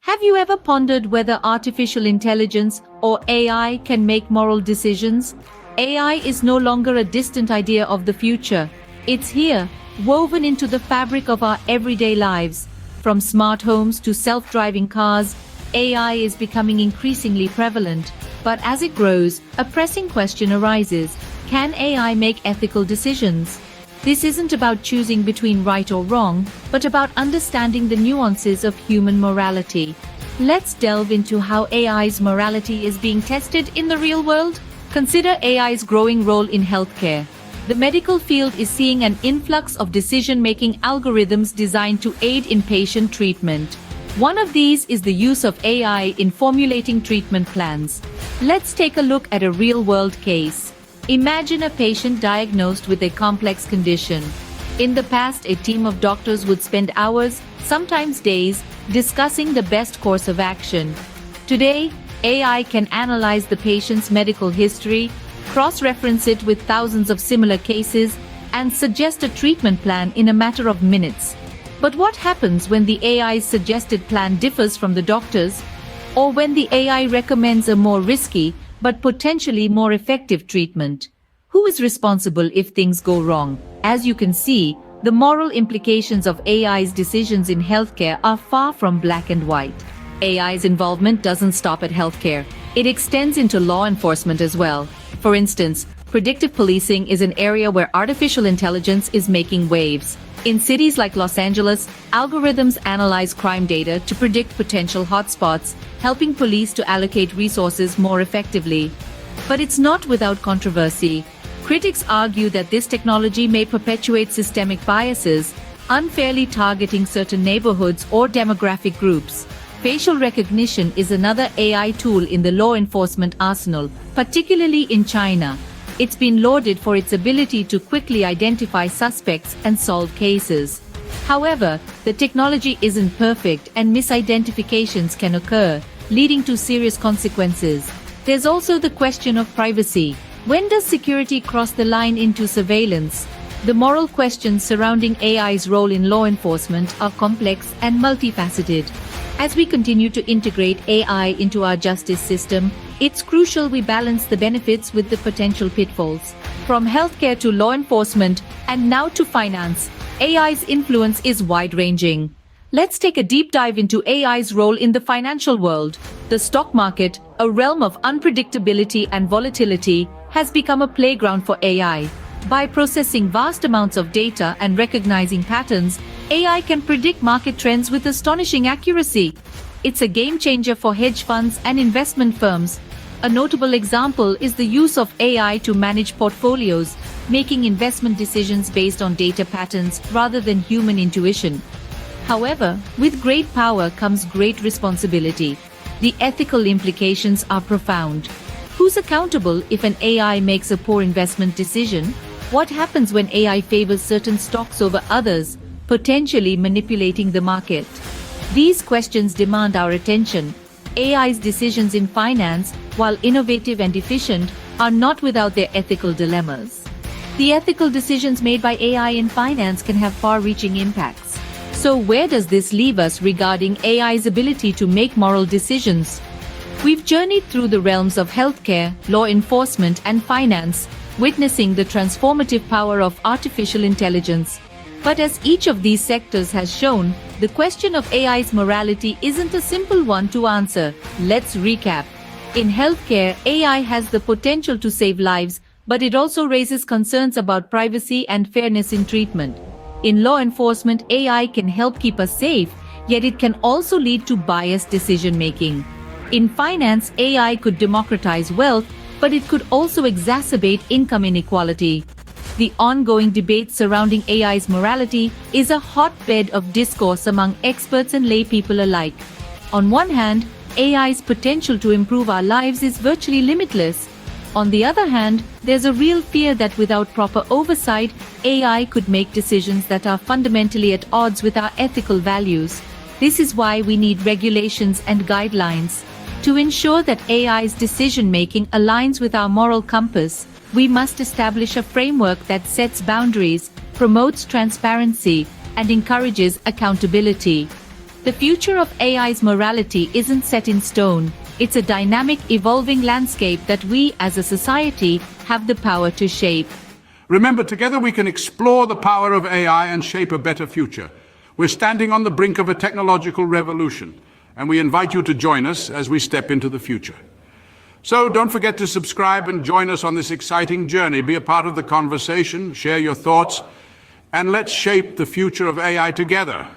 Have you ever pondered whether artificial intelligence or AI can make moral decisions? AI is no longer a distant idea of the future. It's here, woven into the fabric of our everyday lives. From smart homes to self-driving cars, AI is becoming increasingly prevalent. But as it grows, a pressing question arises: can AI make ethical decisions? This isn't about choosing between right or wrong, but about understanding the nuances of human morality. Let's delve into how AI's morality is being tested in the real world. Consider AI's growing role in healthcare. The medical field is seeing an influx of decision-making algorithms designed to aid in patient treatment. One of these is the use of AI in formulating treatment plans. Let's take a look at a real-world case. Imagine a patient diagnosed with a complex condition. In the past, a team of doctors would spend hours, sometimes days, discussing the best course of action. Today, AI can analyze the patient's medical history, cross-reference it with thousands of similar cases, and suggest a treatment plan in a matter of minutes. But what happens when the AI's suggested plan differs from the doctor's? Or when the AI recommends a more risky, but potentially more effective treatment? Who is responsible if things go wrong? As you can see, the moral implications of AI's decisions in healthcare are far from black and white. AI's involvement doesn't stop at healthcare. It extends into law enforcement as well. For instance, predictive policing is an area where artificial intelligence is making waves. In cities like Los Angeles, algorithms analyze crime data to predict potential hotspots, helping police to allocate resources more effectively. But it's not without controversy. Critics argue that this technology may perpetuate systemic biases, unfairly targeting certain neighborhoods or demographic groups. Facial recognition is another AI tool in the law enforcement arsenal, particularly in China. It's been lauded for its ability to quickly identify suspects and solve cases. However, the technology isn't perfect and misidentifications can occur, leading to serious consequences. There's also the question of privacy. When does security cross the line into surveillance? The moral questions surrounding AI's role in law enforcement are complex and multifaceted. As we continue to integrate AI into our justice system, it's crucial we balance the benefits with the potential pitfalls. From healthcare to law enforcement, and now to finance, AI's influence is wide-ranging. Let's take a deep dive into AI's role in the financial world. The stock market, a realm of unpredictability and volatility, has become a playground for AI. By processing vast amounts of data and recognizing patterns, AI can predict market trends with astonishing accuracy. It's a game changer for hedge funds and investment firms. A notable example is the use of AI to manage portfolios, making investment decisions based on data patterns rather than human intuition. However, with great power comes great responsibility. The ethical implications are profound. Who's accountable if an AI makes a poor investment decision? What happens when AI favors certain stocks over others, potentially manipulating the market? These questions demand our attention. AI's decisions in finance, while innovative and efficient, are not without their ethical dilemmas. The ethical decisions made by AI in finance can have far-reaching impacts. So where does this leave us regarding AI's ability to make moral decisions? We've journeyed through the realms of healthcare, law enforcement, and finance, witnessing the transformative power of artificial intelligence. But as each of these sectors has shown, the question of AI's morality isn't a simple one to answer. Let's recap. In healthcare, AI has the potential to save lives, but it also raises concerns about privacy and fairness in treatment. In law enforcement, AI can help keep us safe, yet it can also lead to biased decision-making. In finance, AI could democratize wealth, but it could also exacerbate income inequality. The ongoing debate surrounding AI's morality is a hotbed of discourse among experts and lay people alike. On one hand, AI's potential to improve our lives is virtually limitless. On the other hand, there's a real fear that without proper oversight, AI could make decisions that are fundamentally at odds with our ethical values. This is why we need regulations and guidelines. To ensure that AI's decision-making aligns with our moral compass, we must establish a framework that sets boundaries, promotes transparency, and encourages accountability. The future of AI's morality isn't set in stone. It's a dynamic, evolving landscape that we, as a society, have the power to shape. Remember, together we can explore the power of AI and shape a better future. We're standing on the brink of a technological revolution, and we invite you to join us as we step into the future. So don't forget to subscribe and join us on this exciting journey. Be a part of the conversation, share your thoughts, and let's shape the future of AI together.